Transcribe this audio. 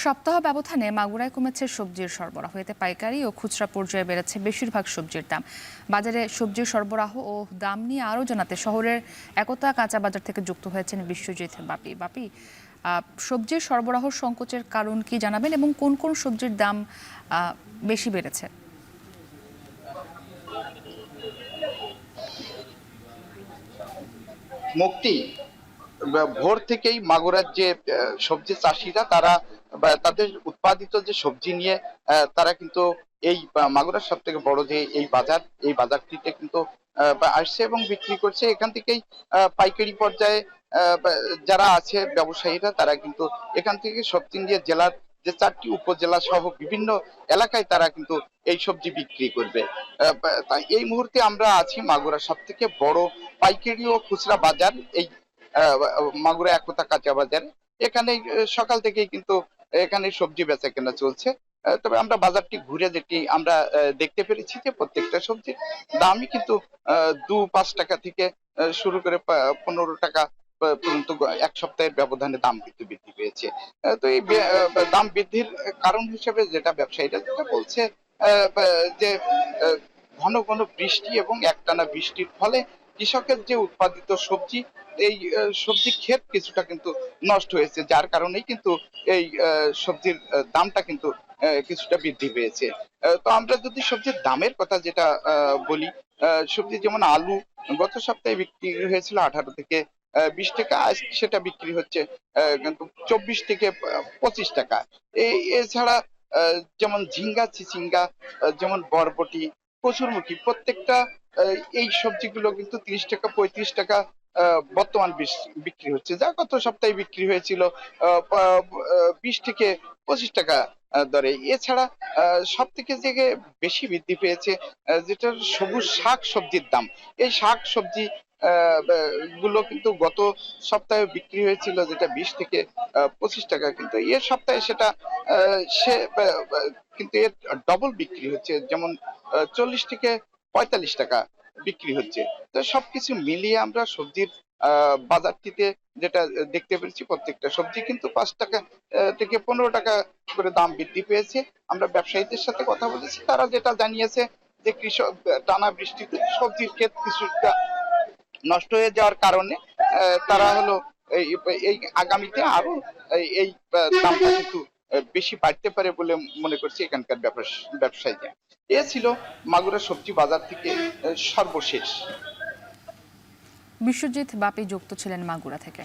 সপ্তাহ ব্যবধানে মাগুরায় কমেছে সবজির সরবরাহ। এতে পাইকারি ও খুচরা পর্যায়ে বেড়েছে বেশিরভাগ সবজির দাম। বাজারে সবজির সরবরাহ ও দাম নিয়ে আরও জানাতে শহরের একতা কাঁচা বাজার থেকে যুক্ত হয়েছেন বিশ্বজিৎ বাপি। বাপি, সবজির সরবরাহ সংকোচের কারণ কি জানাবেন এবং কোন কোন সবজির দাম বেশি বেড়েছে? মুক্তি ভোর থেকেই মাগুরার যে সবজি চাষিরা তারা তাদের উৎপাদিত যে সবজি নিয়ে তারা কিন্তু এই মাগুরার সব থেকে বড় যে এই বাজারটিতে কিন্তু আসছে এবং বিক্রি করছে। এখান থেকেই পাইকারি পর্যায়ে যারা আছে ব্যবসায়ীরা তারা কিন্তু এখান থেকে সবজি নিয়ে জেলার যে 4টি উপজেলা সহ বিভিন্ন এলাকায় তারা কিন্তু এই সবজি বিক্রি করবে। তাই এই মুহূর্তে আমরা আছি মাগুরার সব থেকে বড় পাইকারি ও খুচরা বাজার এই মাগুরা একতা কাঁচা বাজারে। এখানে সকাল থেকেই কিন্তু এখানে সবজি বেচা কেনা চলছে। তবে আমরা বাজারটি ঘুরে যেটি আমরা দেখতে পেরেছি যে প্রত্যেকটা সবজির দামই কিন্তু 2-5 টাকা থেকে শুরু করে 15 টাকা পর্যন্ত এক সপ্তাহের ব্যবধানে দাম কিন্তু বৃদ্ধি পেয়েছে। তো এই দাম বৃদ্ধির কারণ হিসেবে যেটা ব্যবসায়ীরা যেটা বলছে যে ঘন ঘন বৃষ্টি এবং একটানা বৃষ্টির ফলে কৃষকের যে উৎপাদিত সবজি এই সবজি ক্ষেত কিছুটা কিন্তু নষ্ট হয়েছে, যার কারণেই কিন্তু এই সবজির দামটা কিন্তু কিছুটা বৃদ্ধি পেয়েছে। তো আমরা যদি সবজির দামের কথা যেটা বলি, সবজি যেমন আলু গত সপ্তাহে বিক্রি হয়েছিল 18 থেকে 20 টাকা, আজ সেটা বিক্রি হচ্ছে কিন্তু 24 থেকে 25 টাকা। এছাড়া যেমন ঝিঙ্গা চিচিঙ্গা, যেমন বরবটি, কচুরমুখী, প্রত্যেকটা এই সবজিগুলো কিন্তু 30 টাকা 35 টাকা বর্তমান বিক্রি হচ্ছে, যা গত সপ্তাহে বিক্রি হয়েছিল 20 থেকে 25 টাকা দরে। এছাড়া সব থেকে যে বেশি বৃদ্ধি পেয়েছে যেটা সবুজ শাক সবজির দাম। এই শাক সবজি গুলো কিন্তু গত সপ্তাহে বিক্রি হয়েছিল যেটা 20 থেকে 25 টাকা, কিন্তু এর সপ্তাহে সেটা সে কিন্তু এর ডবল বিক্রি হচ্ছে, যেমন 40 থেকে 45 টাকা বিক্রি হচ্ছে। তো সবকিছু মিলিয়ে আমরা সবজির বাজারটিতে যেটা দেখতে পেরেছি প্রত্যেকটা সবজি কিন্তু 5 টাকা থেকে 15 টাকা করে দাম বৃদ্ধি পেয়েছে। আমরা ব্যবসায়ীদের সাথে কথা বলেছি, তারা যেটা জানিয়েছে যে কৃষক টানা বৃষ্টিতে সবজির ক্ষেত কিছুটা নষ্ট হয়ে যাওয়ার কারণে তারা হলো এই এই আগামীতে আরো এই দামটা কিন্তু বেশি বাড়তে পারে বলে মনে করছে এখানকার ব্যবসায়ীরা। এ ছিল মাগুরা সবজি বাজার থেকে সর্বশেষ। বিশ্বজিৎ বাপি যুক্ত ছিলেন মাগুরা থেকে।